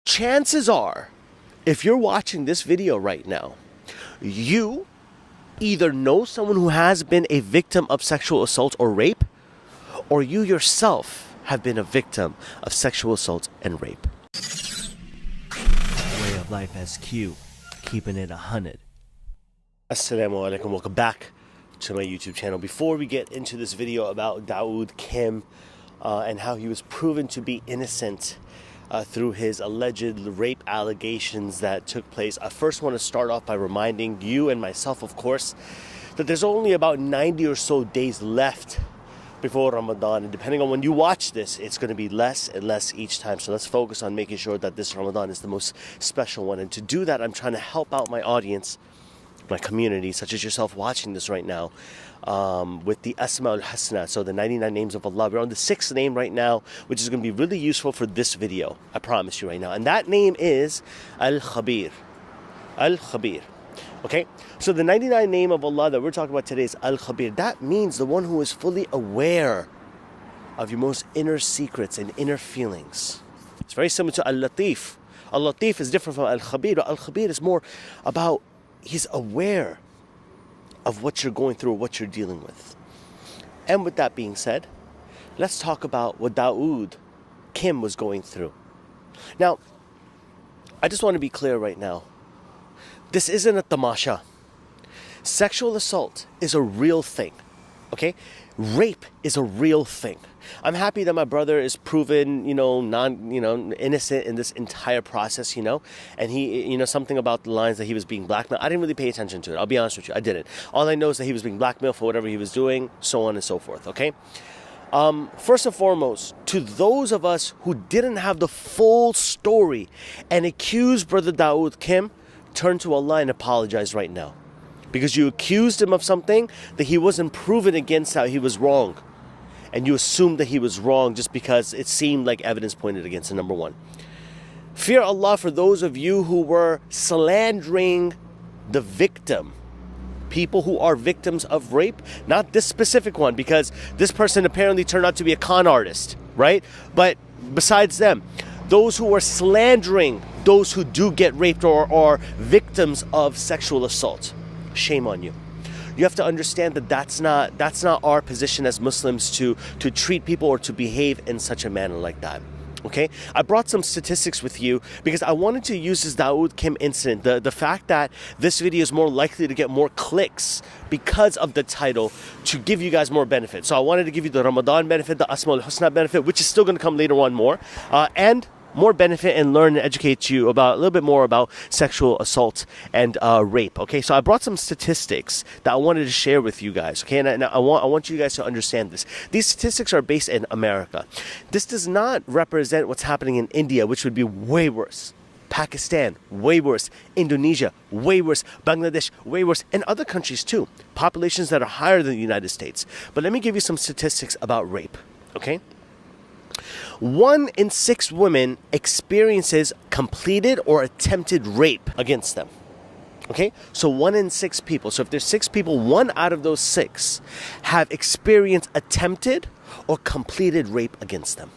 chances are, if you're watching this video right now, you either know someone who has been a victim of sexual assault or rape, or you yourself have been a victim of sexual assault and rape. Way of life SQ, keeping it 100. Assalamu alaikum, welcome back to my YouTube channel. Before we get into this video about Daud Kim and how he was proven to be innocent through his alleged rape allegations that took place, I first want to start off by reminding you and myself, of course, that there's only about 90 or so days left before Ramadan, and depending on when you watch this, it's going to be less and less each time. So let's focus on making sure that this Ramadan is the most special one. And to do that, I'm trying to help out my audience, my community, such as yourself watching this right now, with the Asma'ul Husna, so the 99 names of Allah. We're on the 6th name right now, which is going to be really useful for this video, I promise you right now. And that name is Al-Khabir. Al-Khabir. Okay, so the 99 name of Allah that we're talking about today is Al-Khabir. That means the one who is fully aware of your most inner secrets and inner feelings. It's very similar to Al-Latif. Al-Latif is different from Al-Khabir, but Al-Khabir is more about he's aware of what you're going through or what you're dealing with. And with that being said, let's talk about what Daud Kim was going through. Now, I just want to be clear right now. This isn't a tamasha. Sexual assault is a real thing, okay? Rape is a real thing. I'm happy that my brother is proven, innocent in this entire process, and he, something about the lines that he was being blackmailed. I didn't really pay attention to it. I'll be honest with you, I didn't. All I know is that he was being blackmailed for whatever he was doing, so on and so forth, okay? First and foremost, to those of us who didn't have the full story and accused Brother Daud Kim, turn to Allah and apologize right now. Because you accused him of something that he wasn't proven against, how he was wrong. And you assumed that he was wrong just because it seemed like evidence pointed against him, number one. Fear Allah for those of you who were slandering the victim. People who are victims of rape. Not this specific one, because this person apparently turned out to be a con artist, right? But besides them, those who are slandering those who do get raped or are victims of sexual assault, shame on you. You have to understand that that's not our position as Muslims to treat people or to behave in such a manner like that. Okay, I brought some statistics with you because I wanted to use this Daud Kim incident, the fact that this video is more likely to get more clicks because of the title, to give you guys more benefit. So I wanted to give you the Ramadan benefit, the Asma'ul Husna benefit, which is still going to come later on more, and more benefit and learn and educate you about a little bit more about sexual assault and rape. Okay, so I brought some statistics that I wanted to share with you guys. Okay, and I want you guys to understand this. These statistics are based in America. This does not represent what's happening in India, which would be way worse. Pakistan, way worse. Indonesia, way worse. Bangladesh, way worse. And other countries too. Populations that are higher than the United States. But let me give you some statistics about rape. Okay. 1 in 6 women experiences completed or attempted rape against them. Okay, so 1 in 6 people. So if there's 6 people, 1 out of those 6 have experienced attempted or completed rape against them.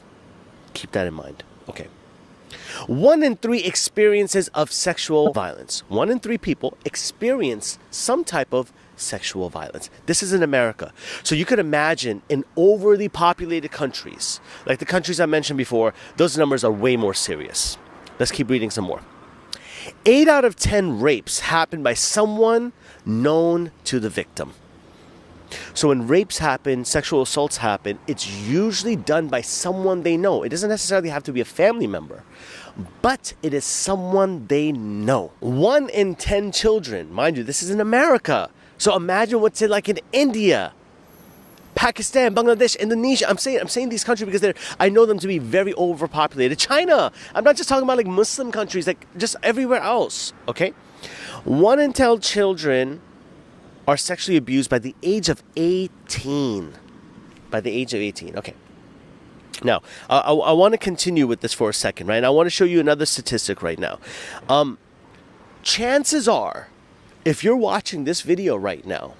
Keep that in mind. Okay. 1 in 3 experiences of sexual violence. 1 in 3 people experience some type of sexual violence. This is in America. So you could imagine in overly populated countries, like the countries I mentioned before, those numbers are way more serious. Let's keep reading some more. 8 out of 10 rapes happen by someone known to the victim. So when rapes happen, sexual assaults happen, it's usually done by someone they know. It doesn't necessarily have to be a family member, but it is someone they know. 1 in 10 children, mind you, this is in America. So imagine what's it like in India, Pakistan, Bangladesh, Indonesia. I'm saying these countries because I know them to be very overpopulated. China. I'm not just talking about like Muslim countries, like just everywhere else. Okay, 1 in 10 children are sexually abused by the age of 18. By the age of 18. Okay. Now, I want to continue with this for a second, right? And I want to show you another statistic right now. Chances are, if you're watching this video right now,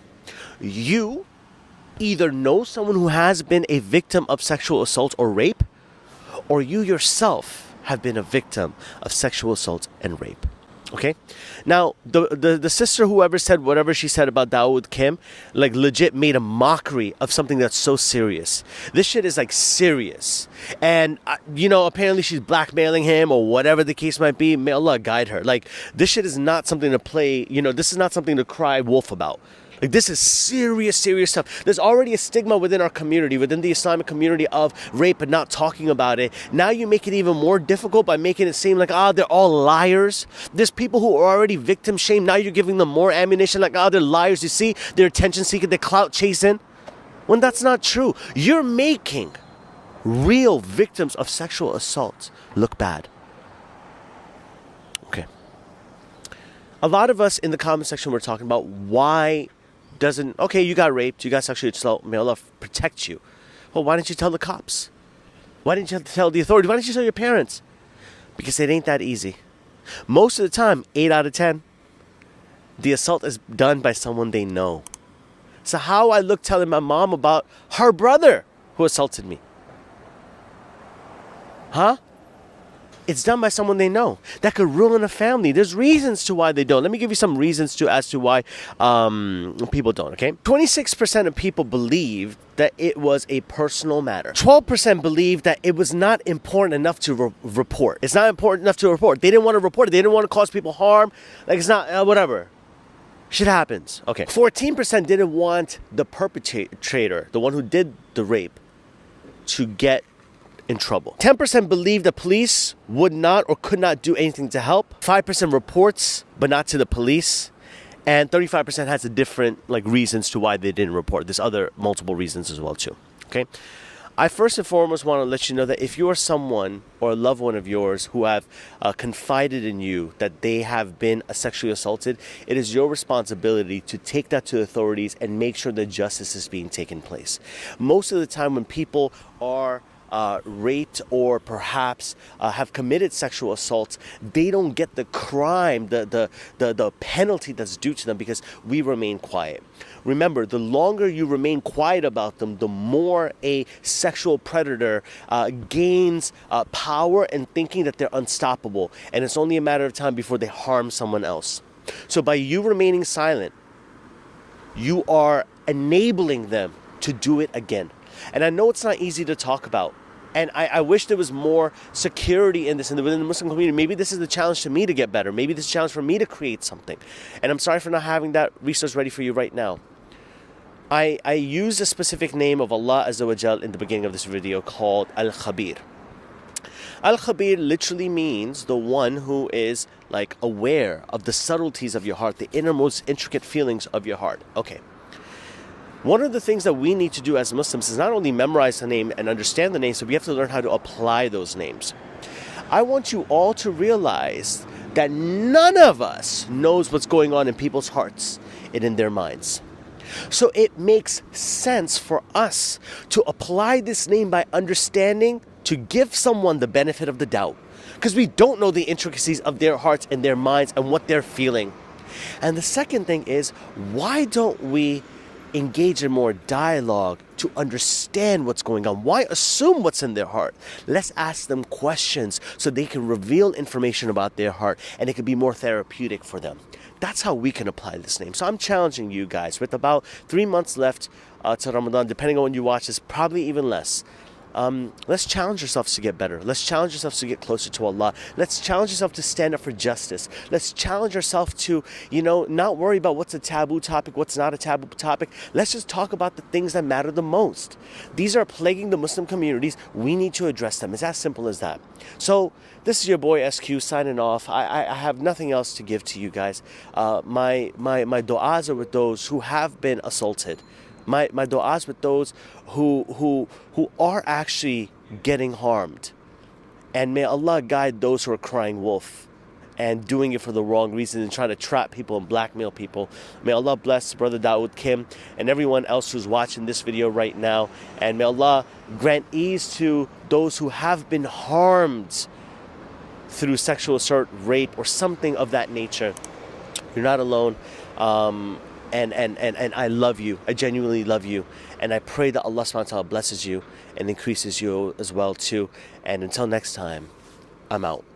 you either know someone who has been a victim of sexual assault or rape, or you yourself have been a victim of sexual assault and rape. Okay? Now, the sister, whoever said whatever she said about Daud Kim, like legit made a mockery of something that's so serious. This shit is like serious. And, apparently she's blackmailing him or whatever the case might be. May Allah guide her. Like, this shit is not something to play, this is not something to cry wolf about. Like, this is serious, serious stuff. There's already a stigma within our community, within the Islamic community, of rape and not talking about it. Now you make it even more difficult by making it seem like, they're all liars. There's people who are already victim shamed. Now you're giving them more ammunition, like, they're liars. You see, they're attention seeking, they're clout chasing. When that's not true. You're making real victims of sexual assault look bad. Okay. A lot of us in the comment section were talking about why you got raped, you got sexually assaulted, may Allah protect you. Well, why didn't you tell the cops? Why didn't you tell the authorities? Why didn't you tell your parents? Because it ain't that easy. Most of the time, 8 out of 10, the assault is done by someone they know. So how I look telling my mom about her brother who assaulted me? Huh? It's done by someone they know. That could ruin a family. There's reasons to why they don't. Let me give you some reasons as to why people don't, okay? 26% of people believe that it was a personal matter. 12% believe that it was not important enough to report. It's not important enough to report. They didn't want to report it. They didn't want to cause people harm. Like, it's not, whatever. Shit happens. Okay. 14% didn't want the perpetrator, the one who did the rape, to get in trouble. 10% believe the police would not or could not do anything to help. 5% reports, but not to the police. And 35% has a different reasons to why they didn't report. There's other multiple reasons as well too. Okay. I first and foremost want to let you know that if you are someone or a loved one of yours who have confided in you that they have been sexually assaulted, it is your responsibility to take that to the authorities and make sure that justice is being taken place. Most of the time when people are raped or perhaps have committed sexual assaults, they don't get the crime, the penalty that's due to them because we remain quiet. Remember, the longer you remain quiet about them, the more a sexual predator gains power and thinking that they're unstoppable. And it's only a matter of time before they harm someone else. So by you remaining silent, you are enabling them to do it again. And I know it's not easy to talk about. And I wish there was more security in this within the Muslim community. Maybe this is the challenge to me to get better. Maybe this is a challenge for me to create something. And I'm sorry for not having that resource ready for you right now. I used a specific name of Allah Azza wa Jal in the beginning of this video called Al-Khabir. Al-Khabir literally means the one who is aware of the subtleties of your heart, the innermost intricate feelings of your heart. Okay. One of the things that we need to do as Muslims is not only memorize the name and understand the name, so we have to learn how to apply those names. I want you all to realize that none of us knows what's going on in people's hearts and in their minds. So it makes sense for us to apply this name by understanding, to give someone the benefit of the doubt, because we don't know the intricacies of their hearts and their minds and what they're feeling. And the second thing is, why don't we engage in more dialogue to understand what's going on? Why assume what's in their heart? Let's ask them questions so they can reveal information about their heart and it can be more therapeutic for them. That's how we can apply this name. So I'm challenging you guys, with about 3 months left to Ramadan, depending on when you watch this, probably even less. Let's challenge yourselves to get better. Let's challenge yourselves to get closer to Allah. Let's challenge yourself to stand up for justice. Let's challenge ourselves to, not worry about what's a taboo topic, what's not a taboo topic. Let's just talk about the things that matter the most. These are plaguing the Muslim communities. We need to address them. It's as simple as that. So this is your boy SQ signing off. I have nothing else to give to you guys. My du'as are with those who have been assaulted. My du'as with those who are actually getting harmed. And may Allah guide those who are crying wolf and doing it for the wrong reason and trying to trap people and blackmail people. May Allah bless Brother Daud Kim and everyone else who's watching this video right now. And may Allah grant ease to those who have been harmed through sexual assault, rape, or something of that nature. You're not alone. And I love you. I genuinely love you. And I pray that Allah subhanahu wa ta'ala blesses you and increases you as well too. And until next time, I'm out.